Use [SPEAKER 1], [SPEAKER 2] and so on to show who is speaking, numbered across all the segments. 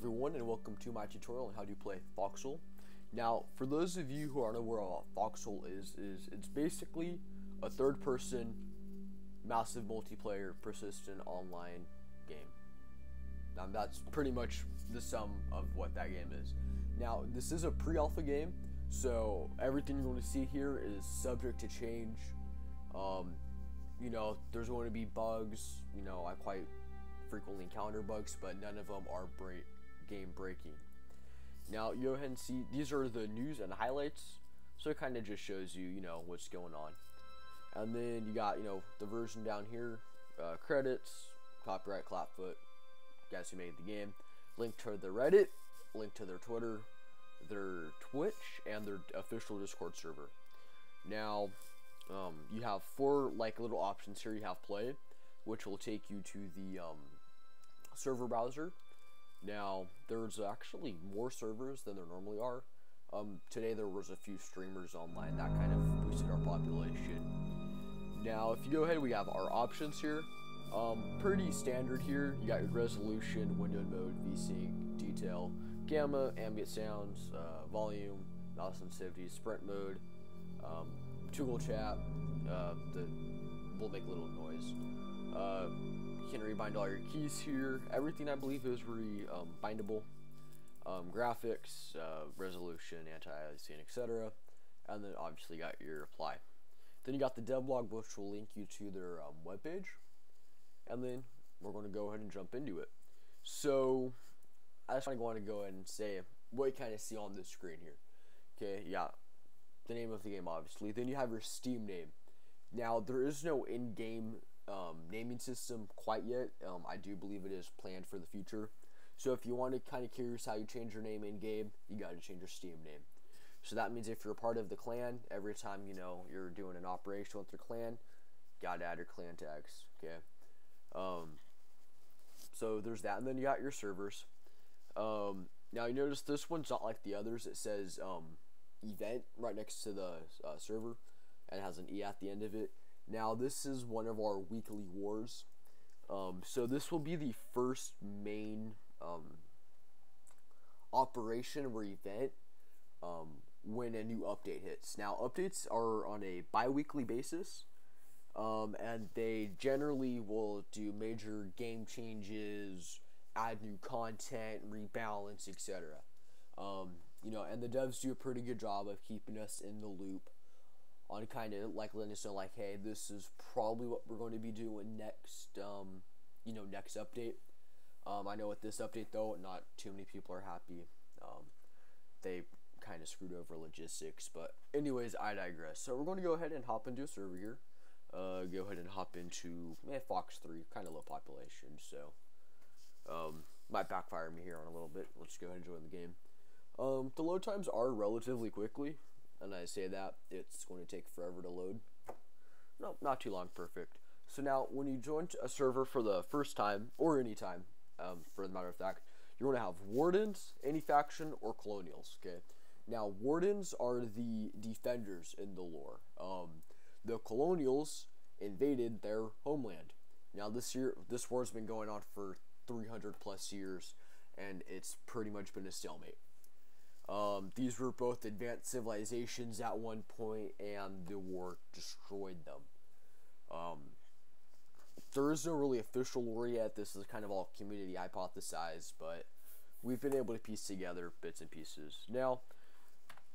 [SPEAKER 1] everyone, and welcome to my tutorial on how to play Foxhole. Now, for those of you who aren't aware of what Foxhole is it's basically a third-person, massive multiplayer, persistent online game. That's pretty much the sum of what that game is. Now, this is a pre-alpha game, so everything you're going to see here is subject to change. There's going to be bugs. I quite frequently encounter bugs, but none of them are game breaking. Now you go ahead and see these are the news and highlights, so it kind of just shows you what's going on. And then you got the version down here, credits, copyright, Clapfoot, guys who made the game, link to their Reddit, link to their Twitter, their Twitch, and their official Discord server. Now you have four little options here. You have play, which will take you to the server browser. Now there's actually more servers than there normally are. Today there was a few streamers online that kind of boosted our population. Now if you go ahead, we have our options here. Pretty standard here. You got your resolution, windowed mode, VSync, detail, gamma, ambient sounds, volume, mouse sensitivity, sprint mode, toggle chat, will make a little noise. You can rebind all your keys here. Everything I believe is rebindable. Graphics, resolution, anti-aliasing, etc. And then obviously you got your apply. Then you got the devlog, which will link you to their webpage. And then we're going to go ahead and jump into it. So I just want to go ahead and say what you kind of see on this screen here. Okay, yeah, the name of the game obviously. Then you have your Steam name. Now there is no in-game naming system quite yet. I do believe it is planned for the future. So if you want to kind of curious how you change your name in game, you got to change your Steam name. So that means if you're a part of the clan, every time you're doing an operation with your clan, got to add your clan tags. Okay. So there's that, and then you got your servers. Now you notice this one's not like the others. It says event right next to the server, and it has an E at the end of it. Now this is one of our weekly wars. So this will be the first main operation or event when a new update hits. Now updates are on a bi-weekly basis, and they generally will do major game changes, add new content, rebalance, etc. And the devs do a pretty good job of keeping us in the loop on kind of letting us know hey, this is probably what we're going to be doing next next update. I know with this update though, not too many people are happy. They kind of screwed over logistics, but anyways, I digress. So we're going to go ahead and hop into a server here. Go ahead and hop into Fox 3, kind of low population, so might backfire me here on a little bit. Let's go ahead and join the game. The load times are relatively quickly, and I say that it's going to take forever to load. No, not too long, perfect. So now when you join a server for the first time, or any time, for the matter of fact, you're going to have wardens, any faction, or colonials. Okay. Now wardens are the defenders in the lore. The colonials invaded their homeland. Now this war's been going on for 300 plus years, and it's pretty much been a stalemate. These were both advanced civilizations at one point, and the war destroyed them. There is no really official lore yet. This is kind of all community hypothesized, but we've been able to piece together bits and pieces. Now,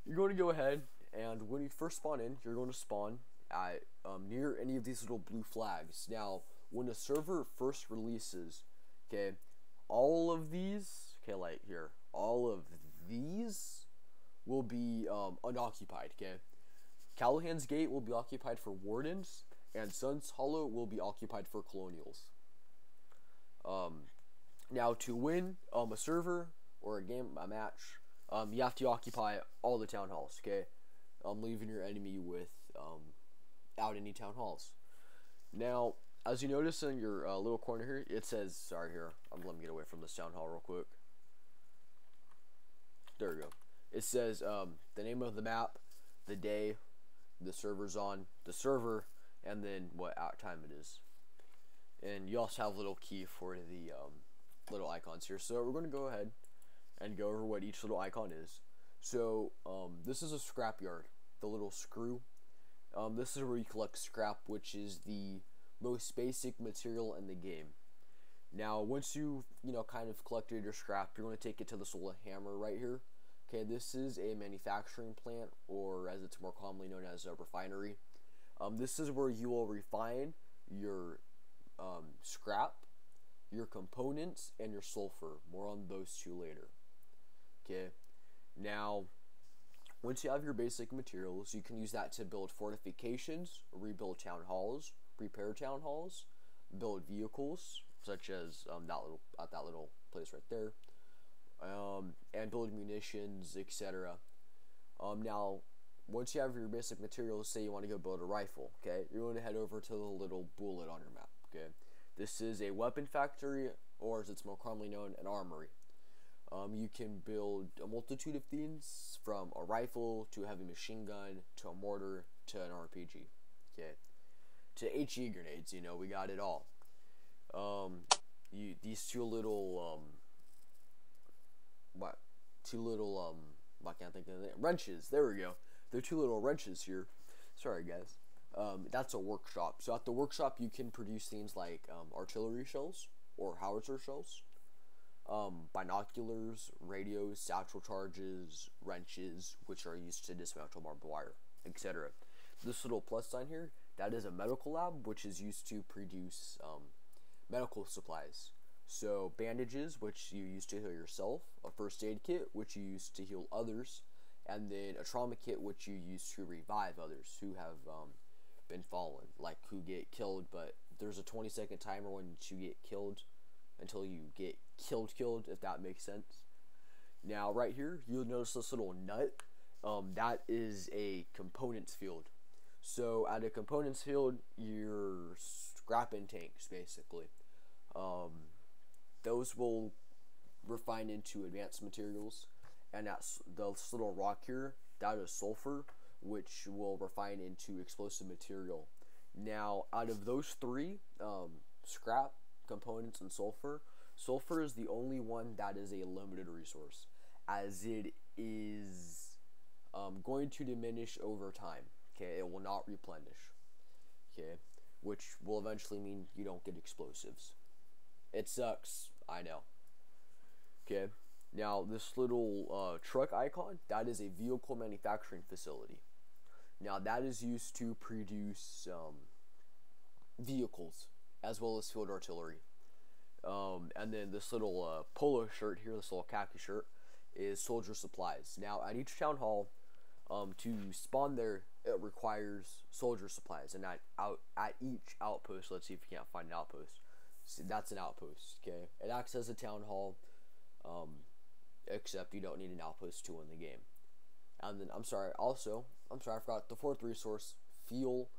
[SPEAKER 1] you're going to go ahead, and when you first spawn in, you're going to spawn at near any of these little blue flags. Now, when the server first releases, okay, all of these, all of these will be unoccupied. Okay, Callahan's Gate will be occupied for wardens, and Sun's Hollow will be occupied for colonials. Now to win a server or a match, you have to occupy all the town halls. Okay, leaving your enemy with out any town halls. Now, as you notice in your little corner here, it says, sorry here, let me get away from this town hall real quick. There we go. It says the name of the map, the day the server's on, the server, and then what out time it is. And you also have a little key for the little icons here. So we're going to go ahead and go over what each little icon is. So this is a scrapyard, the little screw. This is where you collect scrap, which is the most basic material in the game. Now, once you've kind of collected your scrap, you're going to take it to this little hammer right here. Okay, this is a manufacturing plant, or as it's more commonly known as a refinery. This is where you will refine your scrap, your components, and your sulfur. More on those two later. Okay, now once you have your basic materials, you can use that to build fortifications, rebuild town halls, repair town halls, build vehicles, such as that little place right there, and build munitions, etc. Now, once you have your basic materials, say you want to go build a rifle, okay, you're going to head over to the little bullet on your map, okay. This is a weapon factory, or as it's more commonly known, an armory. You can build a multitude of things, from a rifle to a heavy machine gun to a mortar to an RPG, okay, to HE grenades. We got it all. These two little I can't think of the name. Wrenches. There we go. They're two little wrenches here. Sorry, guys. That's a workshop. So at the workshop, you can produce things like artillery shells or howitzer shells, binoculars, radios, satchel charges, wrenches, which are used to dismantle barbed wire, etc. This little plus sign here, that is a medical lab, which is used to produce medical supplies. So bandages, which you use to heal yourself, a first aid kit, which you use to heal others, and then a trauma kit, which you use to revive others who have been fallen, like who get killed. But there's a 20-second timer when you get killed until you get killed, if that makes sense. Now right here, you'll notice this little nut. That is a components field. So at a components field, you're scrapping tanks, basically. Those will refine into advanced materials, and that's this little rock here, that is sulfur, which will refine into explosive material. Now, out of those three, scrap, components, and sulfur is the only one that is a limited resource, as it is going to diminish over time. Okay, it will not replenish. Okay, which will eventually mean you don't get explosives. It sucks, I know. Okay, now this little truck icon, that is a vehicle manufacturing facility. Now that is used to produce vehicles as well as field artillery. And then this little polo shirt here, this little khaki shirt, is soldier supplies. Now at each town hall, to spawn there, it requires soldier supplies, and at each outpost, let's see if you can't find an outpost. See, that's an outpost. Okay, it acts as a town hall, except you don't need an outpost to win the game. And then I forgot the fourth resource, fuel.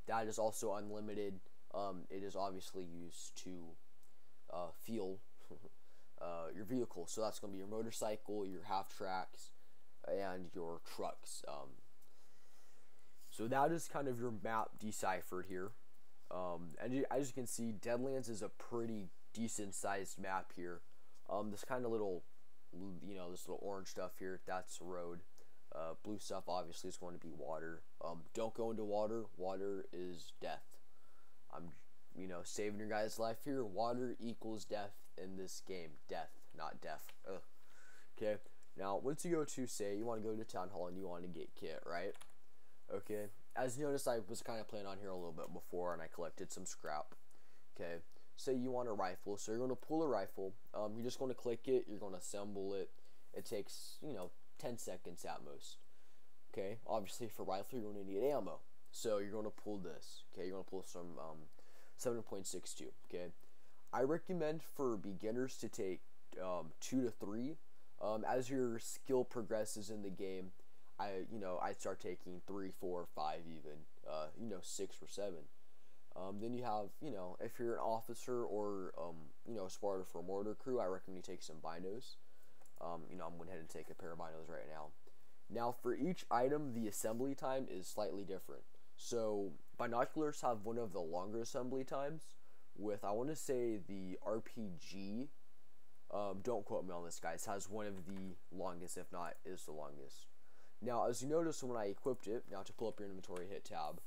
[SPEAKER 1] That is also unlimited. It is obviously used to fuel your vehicle. So that's going to be your motorcycle, your half tracks, and your trucks. So that is kind of your map deciphered here. And as you can see, Deadlands is a pretty decent sized map here. This kind of little, this little orange stuff here, that's road. Blue stuff obviously is going to be water. Don't go into water. Water is death. I'm, saving your guys' life here. Water equals death in this game. Death, not death. Ugh. Okay. Now, once you go to, say, you want to go to Town Hall and you want to get kit, right? Okay. As you notice, I was kind of playing on here a little bit before, and I collected some scrap. Okay. Say you want a rifle, so you're going to pull a rifle. You're just going to click it. You're going to assemble it. It takes, 10 seconds at most. Okay. Obviously, for rifle, you're going to need ammo. So you're going to pull this. Okay. You're going to pull some 7.62. Okay. I recommend for beginners to take 2 to 3. As your skill progresses in the game, I start taking 3, 4, 5 even, 6 or 7. Then you have, if you're an officer or, a spotter for a mortar crew, I recommend you take some binos. I'm going ahead and take a pair of binos right now. Now, for each item, the assembly time is slightly different. So, binoculars have one of the longer assembly times, with, I want to say, the RPG Don't quote me on this, guys. Has one of the longest, if not is the longest. Now, as you notice when I equipped it, now to pull up your inventory, hit tab.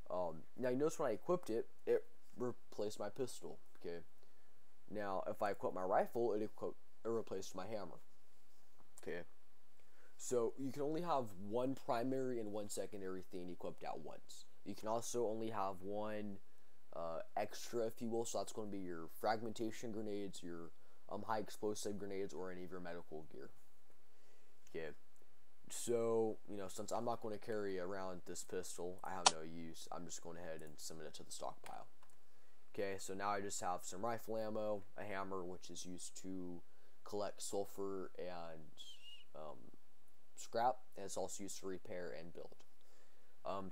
[SPEAKER 1] Now you notice when I equipped it, it replaced my pistol. Okay. Now, if I equip my rifle, it replaced my hammer. Okay. So you can only have one primary and one secondary thing equipped at once. You can also only have one extra, if you will. So that's going to be your fragmentation grenades, your high explosive grenades, or any of your medical gear. Okay. So, since I'm not going to carry around this pistol, I have no use. I'm just going ahead and submit it to the stockpile. Okay, so now I just have some rifle ammo, a hammer, which is used to collect sulfur and scrap, and it's also used to repair and build.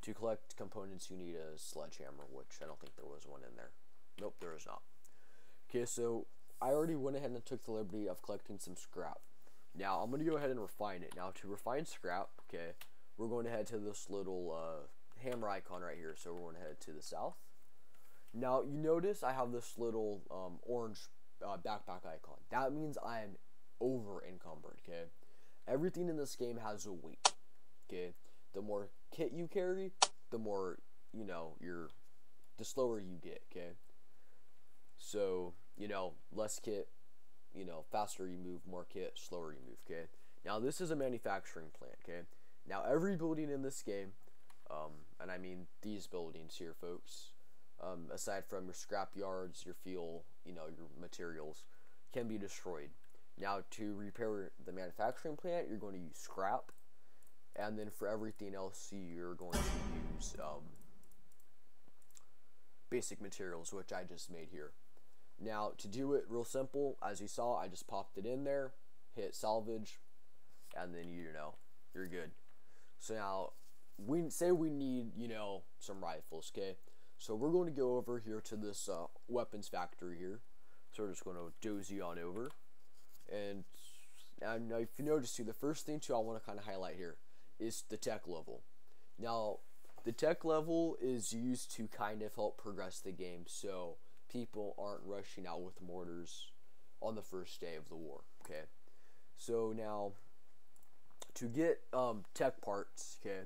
[SPEAKER 1] To collect components, you need a sledgehammer, which I don't think there was one in there. Nope, there is not. Okay, so I already went ahead and took the liberty of collecting some scrap. Now, I'm going to go ahead and refine it. Now, to refine scrap, okay, we're going to head to this little hammer icon right here. So we're going to head to the south. Now, you notice I have this little orange backpack icon. That means I am over encumbered, okay? Everything in this game has a weight, okay? The more kit you carry, the more, the slower you get, okay? So, less kit, faster you move, more kit, slower you move, okay? Now, this is a manufacturing plant, okay? Now, every building in this game, and I mean these buildings here, folks, aside from your scrap yards, your fuel, your materials, can be destroyed. Now, to repair the manufacturing plant, you're going to use scrap, and then for everything else, you're going to use basic materials, which I just made here. Now, to do it real simple, as you saw, I just popped it in there, hit salvage, and then, you're good. So now, we need, some rifles, okay? So we're going to go over here to this weapons factory here. So we're just going to dozy on over. And if you notice too, the first thing too I want to kind of highlight here is the tech level. Now, the tech level is used to kind of help progress the game, so people aren't rushing out with mortars on the first day of the war, okay? So now, to get tech parts, okay,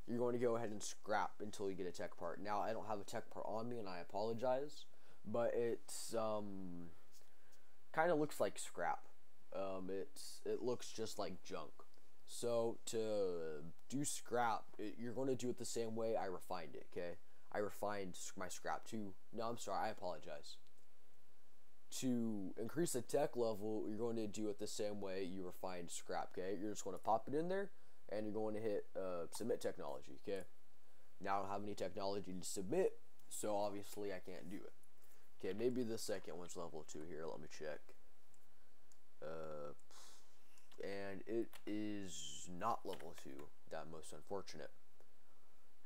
[SPEAKER 1] you're going to go ahead and scrap until you get a tech part. Now, I don't have a tech part on me, and I apologize, but it's kind of looks like scrap. It looks just like junk. So to do scrap, you're going to do it the same way I refined it, okay? I refined my scrap too. No, I'm sorry, I apologize. To increase the tech level, you're going to do it the same way you refined scrap, okay? You're just going to pop it in there, and you're going to hit submit technology, okay? Now I don't have any technology to submit, so obviously I can't do it. Okay, maybe the second one's level 2 here. Let me check. And it is not level 2. That most unfortunate.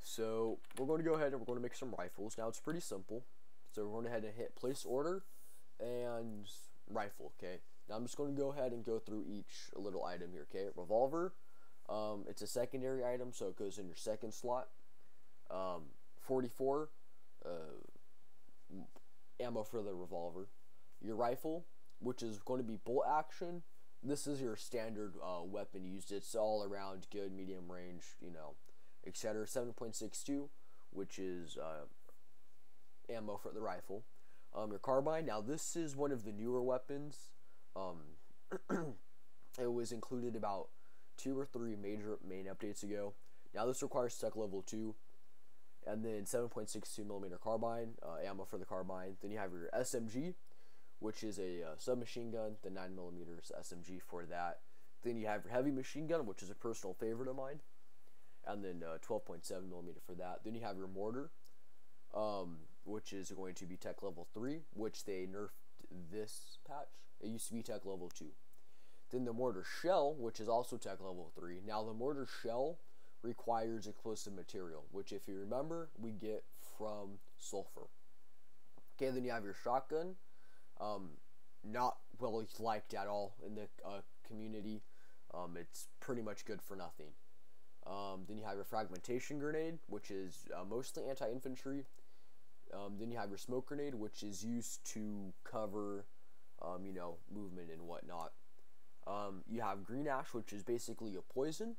[SPEAKER 1] So we're going to go ahead and we're going to make some rifles. Now it's pretty simple. So we're going to head and hit place order and rifle. Okay. Now I'm just going to go ahead and go through each little item here. Okay. Revolver. It's a secondary item, so it goes in your second slot. 44 ammo for the revolver. Your rifle, which is going to be bolt action. This is your standard weapon used. It's all around good, medium range, etc. 7.62, which is ammo for the rifle. Your carbine. Now, this is one of the newer weapons. It was included about 2 or 3 major main updates ago. Now, this requires tech level 2. And then 7.62mm carbine, ammo for the carbine. Then you have your SMG, which is a submachine gun, the 9mm SMG for that. Then you have your heavy machine gun, which is a personal favorite of mine, and then 12.7mm for that. Then you have your mortar, which is going to be tech level 3, which they nerfed this patch. It used to be tech level 2. Then the mortar shell, which is also tech level 3. Now the mortar shell requires explosive material, which if you remember, we get from sulfur. Okay, then you have your shotgun. Not well liked at all in the community. It's pretty much good for nothing. Then you have your fragmentation grenade, which is mostly anti-infantry. Then you have your smoke grenade, which is used to cover movement and whatnot. You have green ash, which is basically a poison.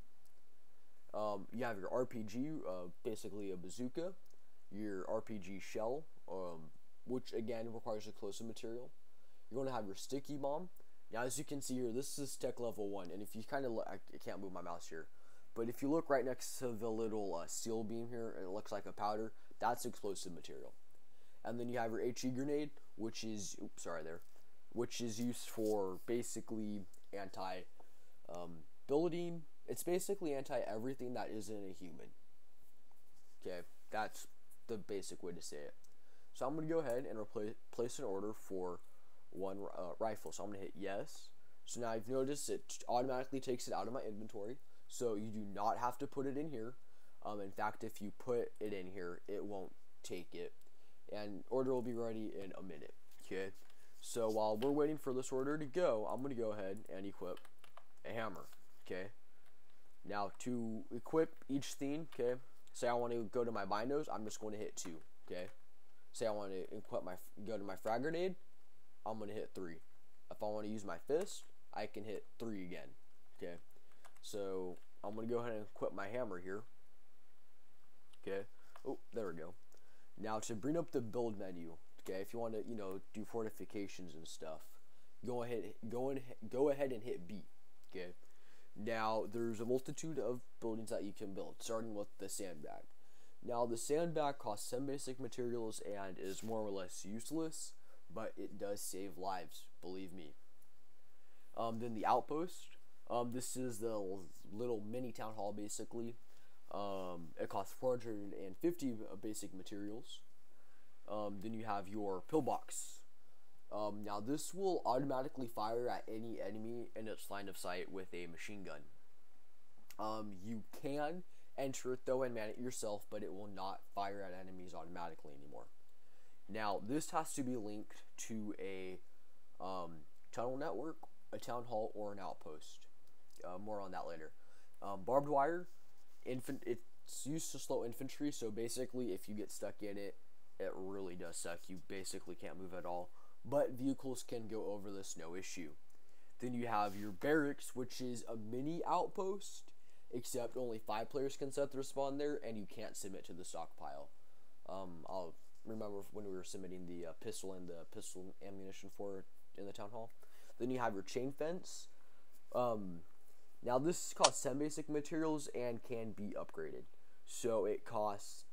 [SPEAKER 1] You have your RPG, basically a bazooka. Your RPG shell, which again requires explosive material. You're going to have your sticky bomb. Now, as you can see here, this is tech level 1, and if you kind of look, I can't move my mouse here, but if you look right next to the little steel beam here, it looks like a powder. That's explosive material. And then you have your HE grenade, which is which is used for basically anti building. It's basically anti everything that isn't a human. Okay, that's the basic way to say it. So I'm going to go ahead and place an order for one rifle. So I'm going to hit yes. So now you've noticed it automatically takes it out of my inventory. So you do not have to put it in here. In fact, if you put it in here, it won't take it. And order will be ready in a minute. Okay. So while we're waiting for this order to go, I'm going to go ahead and equip a hammer. Okay. Now to equip each thing, okay, say I want to go to my binos, I'm just going to hit 2, okay. Say I want to go to my frag grenade, I'm going to hit 3. If I want to use my fist, I can hit 3 again, okay. So I'm going to go ahead and equip my hammer here, okay. Oh, there we go. Now to bring up the build menu, okay, if you want to, do fortifications and stuff, go ahead and hit B, okay. Now, there's a multitude of buildings that you can build, starting with the sandbag. Now, the sandbag costs some basic materials and is more or less useless, but it does save lives, believe me. Then the outpost. This is the little mini town hall, basically. It costs 450 basic materials. Then you have your pillbox. Now this will automatically fire at any enemy in its line of sight with a machine gun. You can enter it though and man it yourself, but it will not fire at enemies automatically anymore. Now this has to be linked to a tunnel network, a town hall, or an outpost. More on that later. Barbed wire, it's used to slow infantry, so basically if you get stuck in it, it really does suck. You basically can't move at all. But vehicles can go over this, no issue. Then you have your barracks, which is a mini outpost, except only 5 players can set their spawn there, and you can't submit to the stockpile. I'll remember when we were submitting the pistol and the pistol ammunition for it in the town hall. Then you have your chain fence. Now this costs 10 basic materials and can be upgraded. So it costs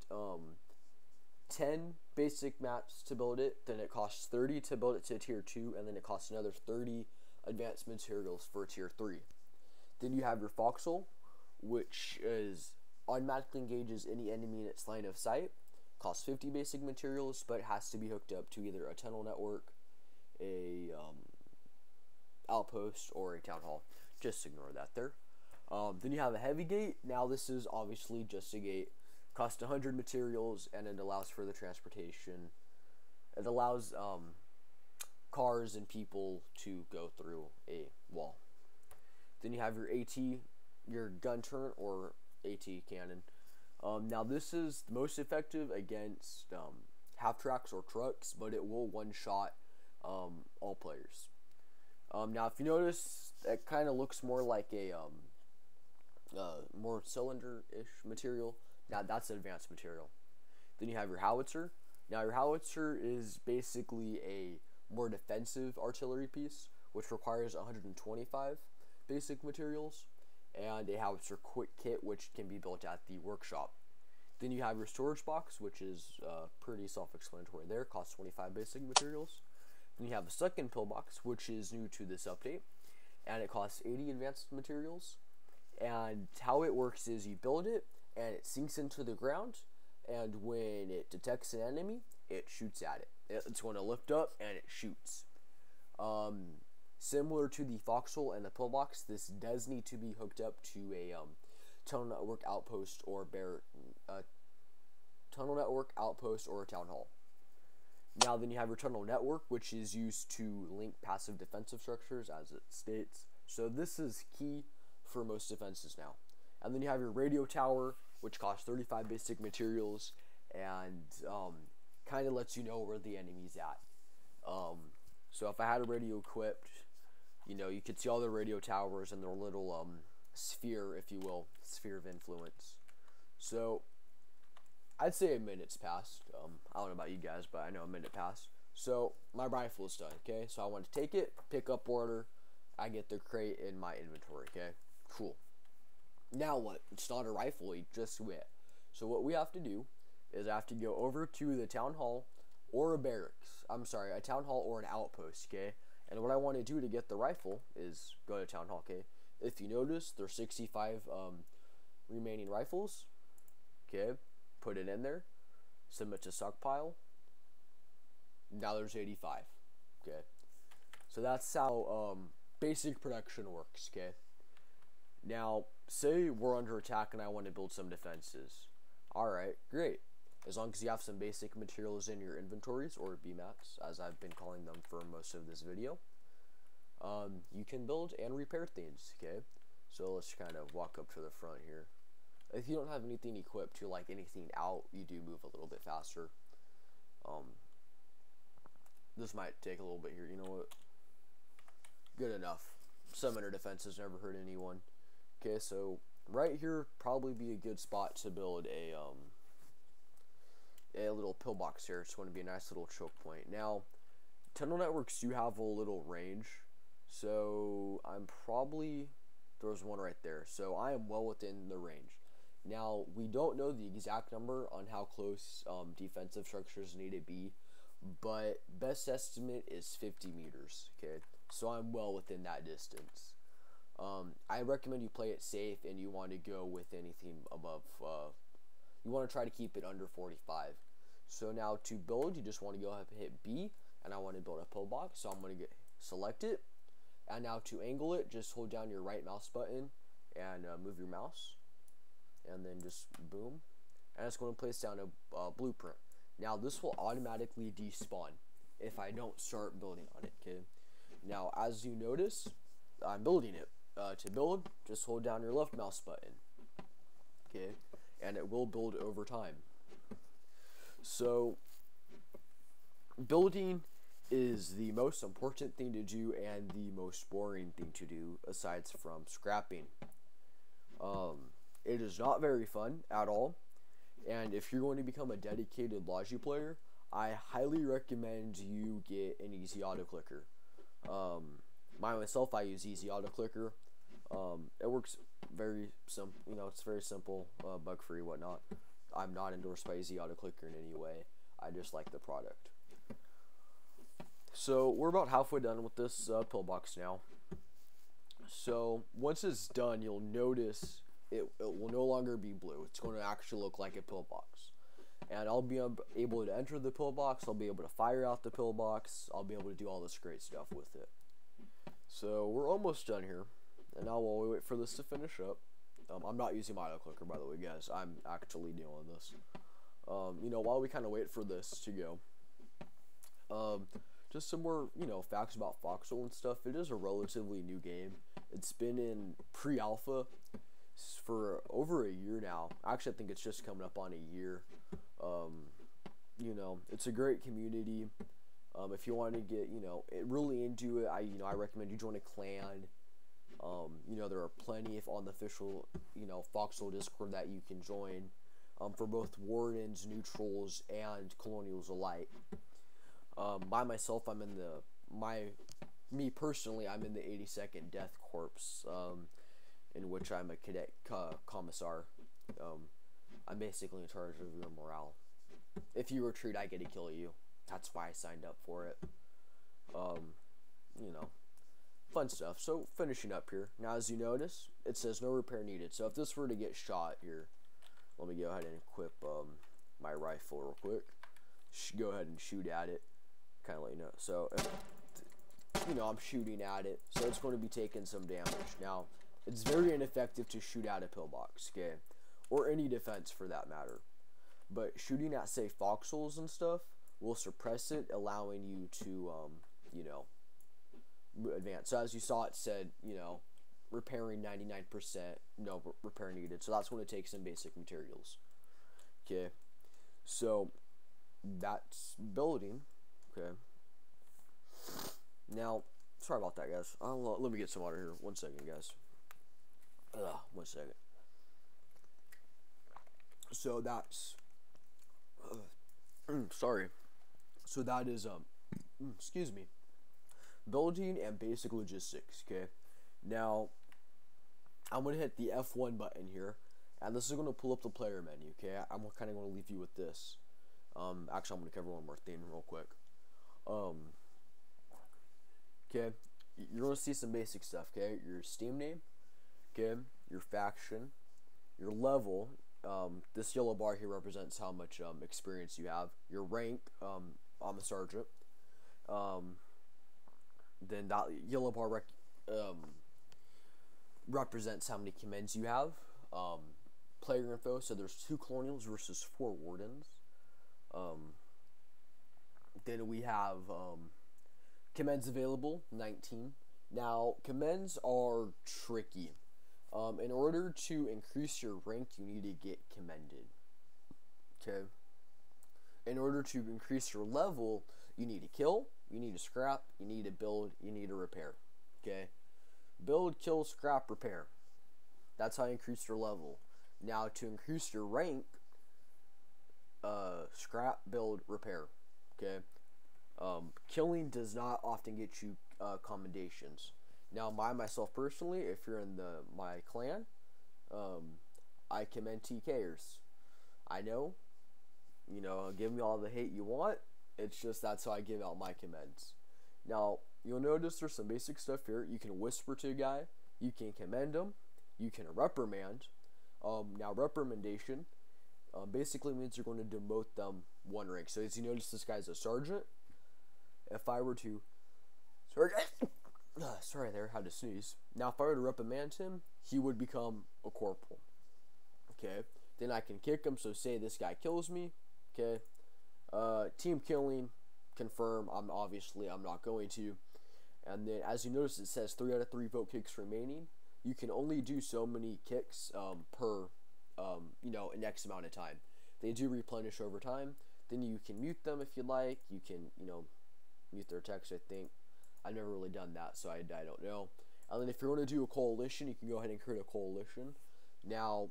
[SPEAKER 1] 10 basic mats to build it, then it costs 30 to build it to tier 2, and then it costs another 30 advanced materials for tier 3. Then you have your Foxhole, which is automatically engages any enemy in its line of sight. Costs 50 basic materials, but it has to be hooked up to either a tunnel network, a outpost, or a town hall. Just ignore that there. Then you have a heavy gate. Now this is obviously just a gate. Costs 100 materials, and it allows for the transportation. It allows cars and people to go through a wall. Then you have your AT, your gun turret or AT cannon. Now this is the most effective against half tracks or trucks, but it will one-shot all players. Now if you notice, it kind of looks more like a more cylinder-ish material. Now that's advanced material. Then you have your howitzer. Now your howitzer is basically a more defensive artillery piece, which requires 125 basic materials, and a howitzer quick kit, which can be built at the workshop. Then you have your storage box, which is pretty self-explanatory there, costs 25 basic materials. Then you have a second pillbox, which is new to this update, and it costs 80 advanced materials. And how it works is you build it, and it sinks into the ground, and when it detects an enemy, it shoots at it. It's going to lift up, and it shoots. Similar to the Foxhole and the pillbox, this does need to be hooked up to a tunnel network outpost or tunnel network outpost or a town hall. Now then you have your tunnel network, which is used to link passive defensive structures, as it states. So this is key for most defenses now. And then you have your radio tower, which costs 35 basic materials and kind of lets you know where the enemy's at. So if I had a radio equipped, you know, you could see all the radio towers and their little sphere, if you will, sphere of influence. So I'd say a minute's passed. I don't know about you guys, but I know a minute passed. So my rifle is done. Okay, so I want to take it, pick up order. I get the crate in my inventory. Okay, cool. Now what? It's not a rifle. You just wait. So what we have to do is I have to go over to the town hall or a barracks. I'm sorry, a town hall or an outpost. Okay. And what I want to do to get the rifle is go to town hall. Okay. If you notice, there's 65 remaining rifles. Okay. Put it in there. Submit to stockpile. Now there's 85. Okay. So that's how basic production works. Okay. Now, say we're under attack and I want to build some defenses. Alright, great. As long as you have some basic materials in your inventories, or BMATs, as I've been calling them for most of this video, you can build and repair things, okay? So let's kind of walk up to the front here. If you don't have anything equipped to like anything out, you do move a little bit faster. This might take a little bit here, you know what? Good enough. 700 defenses never hurt anyone. Okay, so right here probably be a good spot to build a little pillbox here. It's going to be a nice little choke point. Now, tunnel networks do have a little range, so there's one right there. So I am well within the range. Now, we don't know the exact number on how close defensive structures need to be, but best estimate is 50 meters. Okay, so I'm well within that distance. I recommend you play it safe, and you want to go with anything above, you want to try to keep it under 45. So now to build, you just want to go ahead and hit B, and I want to build a pillbox, so I'm going to select it, and now to angle it, just hold down your right mouse button, and move your mouse, and then just boom, and it's going to place down a blueprint. Now this will automatically despawn if I don't start building on it, okay? Now as you notice, I'm building it. To build, just hold down your left mouse button, okay, and it will build over time. So building is the most important thing to do and the most boring thing to do, aside from scrapping. It is not very fun at all, and if you're going to become a dedicated Logi player, I highly recommend you get an easy auto clicker. Myself, I use easy auto clicker. It works very simple, you know, it's very simple, bug free, whatnot. I'm not endorsed by Easy Auto Clicker in any way. I just like the product. So we're about halfway done with this pillbox now. So once it's done, you'll notice it will no longer be blue. It's going to actually look like a pillbox. And I'll be able to enter the pillbox. I'll be able to fire out the pillbox. I'll be able to do all this great stuff with it. So we're almost done here. And now while we wait for this to finish up, I'm not using my auto clicker, by the way, guys. I'm actually doing this. You know, while we kind of wait for this to go, just some more, you know, facts about Foxhole and stuff. It is a relatively new game. It's been in pre-alpha for over a year now. Actually, I think it's just coming up on a year. You know, it's a great community. If you want to get, you know, really into it, I recommend you join a clan. You know, there are plenty on the official, you know, Foxhole Discord that you can join, for both wardens, neutrals, and colonials alike. By myself, I'm in me personally, I'm in the 82nd Death Corps, in which I'm a cadet commissar. I'm basically in charge of your morale. If you retreat, I get to kill you. That's why I signed up for it. You know, fun stuff. So finishing up here. Now, as you notice, it says no repair needed. So if this were to get shot here, let me go ahead and equip my rifle real quick. Go ahead and shoot at it. Kind of let you know. So, you know, I'm shooting at it, so it's going to be taking some damage. Now, it's very ineffective to shoot at a pillbox, okay, or any defense for that matter. But shooting at, say, foxholes and stuff will suppress it, allowing you to, you know, advance. So as you saw, it said, you know, repairing 99%, no repair needed. So that's going to take some basic materials. Okay, so that's building. Okay. Now, sorry about that, guys. Let me get some water here. 1 second, guys. 1 second. So that's sorry. So that is excuse me. Building and basic logistics. Okay. Now, I'm gonna hit the F1 button here, and this is gonna pull up the player menu. Okay. I'm kind of gonna leave you with this. Actually, I'm gonna cover one more thing real quick. Okay. You're gonna see some basic stuff. Okay. Your Steam name. Okay. Your faction. Your level. This yellow bar here represents how much experience you have. Your rank, I'm a sergeant. Then that yellow bar represents how many commands you have. Player info, so there's 2 colonials versus 4 wardens. Then we have commands available, 19. Now, commands are tricky. In order to increase your rank, you need to get commended. Okay. In order to increase your level, you need to kill, you need to scrap, you need to build, you need to repair. Okay. Build, kill, scrap, repair. That's how you increase your level. Now, to increase your rank, scrap, build, repair. Okay. Killing does not often get you commendations. Now, myself personally, if you're in my clan, I commend TKers. I know, give me all the hate you want. It's just that's how I give out my commends. Now, you'll notice there's some basic stuff here. You can whisper to a guy. You can commend him. You can reprimand. Now, reprimandation basically means you're going to demote them 1 rank. So, as you notice, this guy's a sergeant. If I were to... Sorry there, had to sneeze. Now, if I were to reprimand him, he would become a corporal. Okay. Then I can kick him, so say this guy kills me. Okay. Team killing, confirm. I'm not going to. And then, as you notice, it says 3 out of 3 vote kicks remaining. You can only do so many kicks per, an X amount of time. They do replenish over time. Then you can mute them if you like. You can, mute their text, I think. I've never really done that, so I don't know. And then if you want to do a coalition, you can go ahead and create a coalition. Now,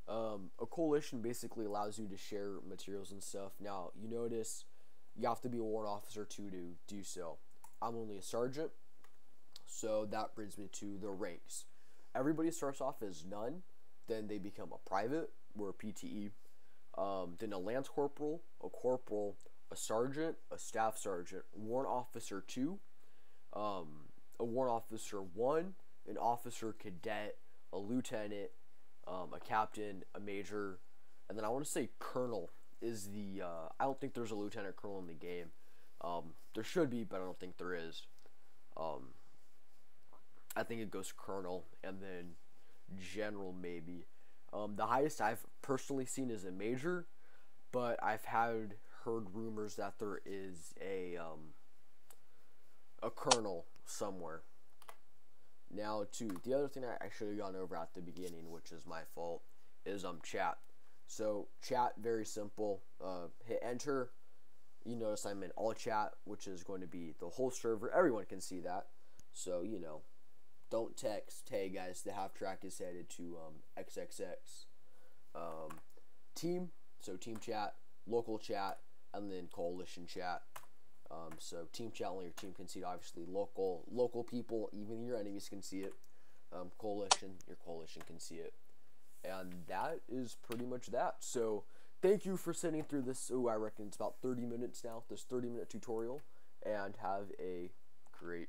[SPEAKER 1] a coalition basically allows you to share materials and stuff. Now, you notice you have to be a warrant officer to do so. I'm only a sergeant, so that brings me to the ranks. Everybody starts off as none, then they become a private, or a PTE, then a lance corporal, a corporal, a sergeant, a staff sergeant, warrant officer 2, a warrant officer 1, an officer cadet, a lieutenant, a captain, a major, and then I want to say colonel is the, I don't think there's a lieutenant colonel in the game. There should be, but I don't think there is. I think it goes colonel, and then general maybe. The highest I've personally seen is a major, but I've heard rumors that there is a colonel somewhere. Now, the other thing I should have gone over at the beginning, which is my fault, is chat. So chat, very simple. Hit enter. You notice I'm in all chat, which is going to be the whole server. Everyone can see that. So don't text, hey guys, the half track is headed to XXX. Team, so team chat, local chat, and then coalition chat. So team chat, only your team can see it. Obviously, local people, even your enemies can see it. Coalition, your coalition can see it. And that is pretty much that. So thank you for sitting through this. I reckon it's about 30 minutes now. This 30-minute tutorial, and have a great